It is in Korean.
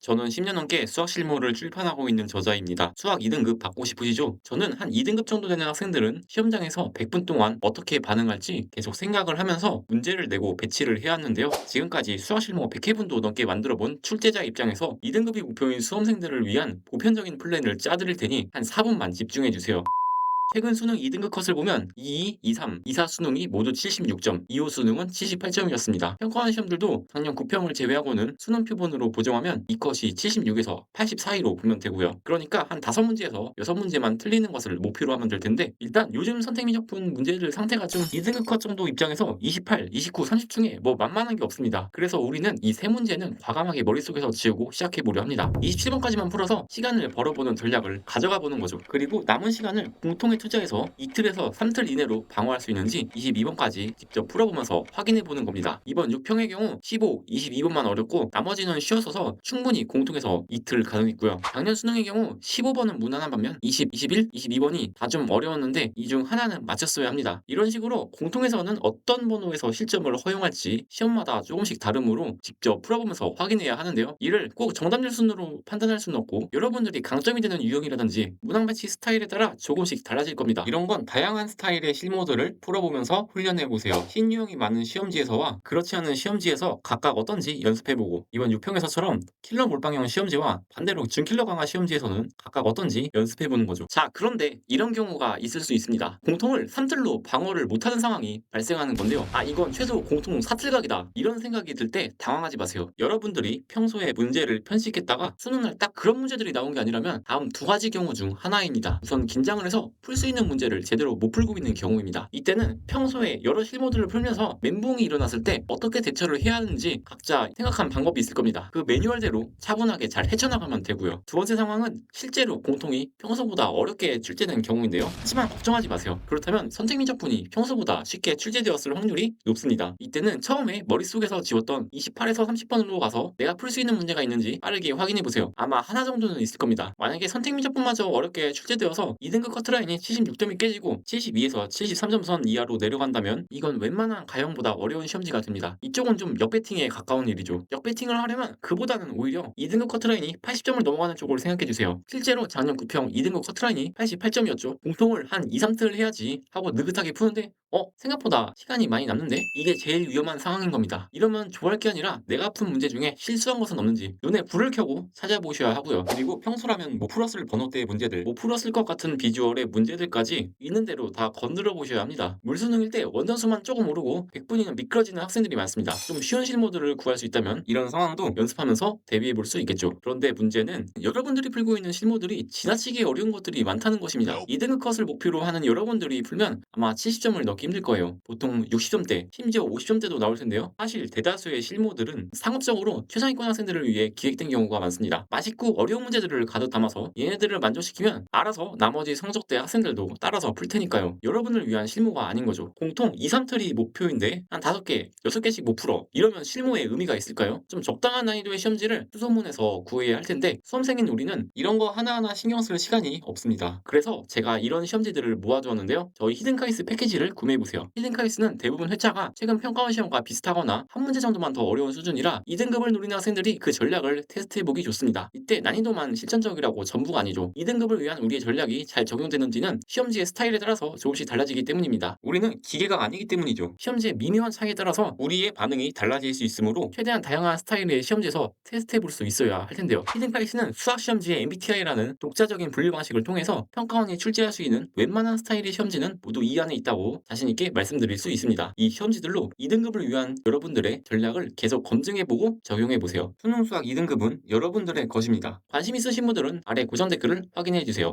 저는 10년 넘게 수학 실무를 출판하고 있는 저자입니다. 수학 2등급 받고 싶으시죠? 저는 한 2등급 정도 되는 학생들은 시험장에서 100분 동안 어떻게 반응할지 계속 생각을 하면서 문제를 내고 배치를 해왔는데요. 지금까지 수학 실무 100회분도 넘게 만들어 본 출제자 입장에서 2등급이 목표인 수험생들을 위한 보편적인 플랜을 짜드릴 테니 한 4분만 집중해 주세요. 최근 수능 2등급 컷을 보면 22, 23, 24 수능이 모두 76점, 25 수능은 78점이었습니다. 평가원 시험들도 작년 9평을 제외하고는 수능 표본으로 보정하면 이 컷이 76에서 80 사이로 보면 되고요. 그러니까 한 5문제에서 6문제만 틀리는 것을 목표로 하면 될 텐데 일단 요즘 선택민족분 문제들 상태가 좀 2등급 컷 정도 입장에서 28, 29, 30 중에 뭐 만만한 게 없습니다. 그래서 우리는 이 세 문제는 과감하게 머릿속에서 지우고 시작해 보려 합니다. 27번까지만 풀어서 시간을 벌어보는 전략을 가져가 보는 거죠. 그리고 남은 시간을 공통의 투자해서 이틀에서 3틀 이내로 방어할 수 있는지 22번까지 직접 풀어보면서 확인해 보는 겁니다. 이번 6평의 경우 15, 22번만 어렵고 나머지는 쉬웠어서 충분히 공통에서 이틀 가능했고요. 작년 수능의 경우 15번은 무난한 반면 20, 21, 22번이 다 좀 어려웠는데 이 중 하나는 맞췄어야 합니다. 이런 식으로 공통에서는 어떤 번호에서 실점을 허용할지 시험마다 조금씩 다르므로 직접 풀어보면서 확인해야 하는데요. 이를 꼭 정답률 순으로 판단할 수는 없고 여러분들이 강점이 되는 유형이라든지 문항 배치 스타일에 따라 조금씩 달라질 겁니다. 이런 건 다양한 스타일의 실무들을 풀어보면서 훈련해보세요. 신유형이 많은 시험지에서와 그렇지 않은 시험지에서 각각 어떤지 연습해보고 이번 6평에서처럼 킬러 몰빵형 시험지와 반대로 준킬러 강화 시험지에서는 각각 어떤지 연습해보는 거죠. 자, 그런데 이런 경우가 있을 수 있습니다. 공통을 3틀로 방어를 못하는 상황이 발생하는 건데요. 아, 이건 최소 공통 4틀각이다. 이런 생각이 들 때 당황하지 마세요. 여러분들이 평소에 문제를 편식했다가 수능날 딱 그런 문제들이 나온 게 아니라면 다음 두 가지 경우 중 하나입니다. 우선 긴장을 해서 풀 수 있는 문제를 제대로 못 풀고 있는 경우입니다. 이때는 평소에 여러 실무들을 풀면서 멘붕이 일어났을 때 어떻게 대처를 해야 하는지 각자 생각한 방법이 있을 겁니다. 그 매뉴얼대로 차분하게 잘 헤쳐나가면 되고요. 두 번째 상황은 실제로 공통이 평소보다 어렵게 출제된 경우인데요. 하지만 걱정하지 마세요. 그렇다면 선택민족분이 평소보다 쉽게 출제되었을 확률이 높습니다. 이때는 처음에 머릿속에서 지웠던 28에서 30번으로 가서 내가 풀 수 있는 문제가 있는지 빠르게 확인해 보세요. 아마 하나 정도는 있을 겁니다. 만약에 선택민족분마저 어렵게 출제되어서 2등급 커트라인이 76점이 깨지고 72에서 73점 선 이하로 내려간다면 이건 웬만한 가형보다 어려운 시험지가 됩니다. 이쪽은 좀 역배팅에 가까운 일이죠. 역배팅을 하려면 그보다는 오히려 2등급 커트라인이 80점을 넘어가는 쪽으로 생각해 주세요. 실제로 작년 9평 2등급 커트라인이 88점이었죠. 공통을 한 2, 3틀 해야지 하고 느긋하게 푸는데 생각보다 시간이 많이 남는데? 이게 제일 위험한 상황인 겁니다. 이러면 좋아할 게 아니라 내가 푼 문제 중에 실수한 것은 없는지 눈에 불을 켜고 찾아보셔야 하고요. 그리고 평소라면 못 풀었을 번호대의 문제들, 못 풀었을 것 같은 비주얼의 문제들까지 있는 대로 다 건드려 보셔야 합니다. 물수능일 때 원전수만 조금 오르고 100분이면 미끄러지는 학생들이 많습니다. 좀 쉬운 실무들을 구할 수 있다면 이런 상황도 연습하면서 대비해 볼 수 있겠죠. 그런데 문제는 여러분들이 풀고 있는 실무들이 지나치게 어려운 것들이 많다는 것입니다. 2등급 컷을 목표로 하는 여러분들이 풀면 아마 70점을 넣기 힘들 거예요. 보통 60점대, 심지어 50점대도 나올 텐데요. 사실 대다수의 실무들은 상업적으로 최상위권 학생들을 위해 기획된 경우가 많습니다. 맛있고 어려운 문제들을 가득 담아서 얘네들을 만족시키면 알아서 나머지 성적대 학생들도 따라서 풀 테니까요. 여러분을 위한 실무가 아닌 거죠. 공통 2, 3틀이 목표인데 한 5개, 6개씩 못 풀어. 이러면 실무에 의미가 있을까요? 좀 적당한 난이도의 시험지를 수소문해서 구해야 할 텐데 수험생인 우리는 이런 거 하나하나 신경 쓸 시간이 없습니다. 그래서 제가 이런 시험지들을 모아두었는데요. 저희 히든카이스 패키지를 구매해보세요. 히든카이스는 대부분 회차가 최근 평가원 시험과 비슷하거나 한 문제 정도만 더 어려운 수준이라 2등급을 노리는 학생들이 그 전략을 테스트해보기 좋습니다. 이때 난이도만 실전적이라고 전부가 아니죠. 2등급을 위한 우리의 전략이 잘 적용되는지는 시험지의 스타일에 따라서 조금씩 달라지기 때문입니다. 우리는 기계가 아니기 때문이죠. 시험지의 미묘한 차이에 따라서 우리의 반응이 달라질 수 있으므로 최대한 다양한 스타일의 시험지에서 테스트해볼 수 있어야 할 텐데요. 히든카이스는 수학 시험지의 MBTI라는 독자적인 분류 방식을 통해서 평가원이 출제할 수 있는 웬만한 스타일의 시험지는 모두 이 안에 있다고 자신있게 말씀드릴 수 있습니다. 이 시험지들로 2등급을 위한 여러분들의 전략을 계속 검증해보고 적용해보세요. 수능 수학 2등급은 여러분들의 것입니다. 관심 있으신 분들은 아래 고정 댓글을 확인해주세요.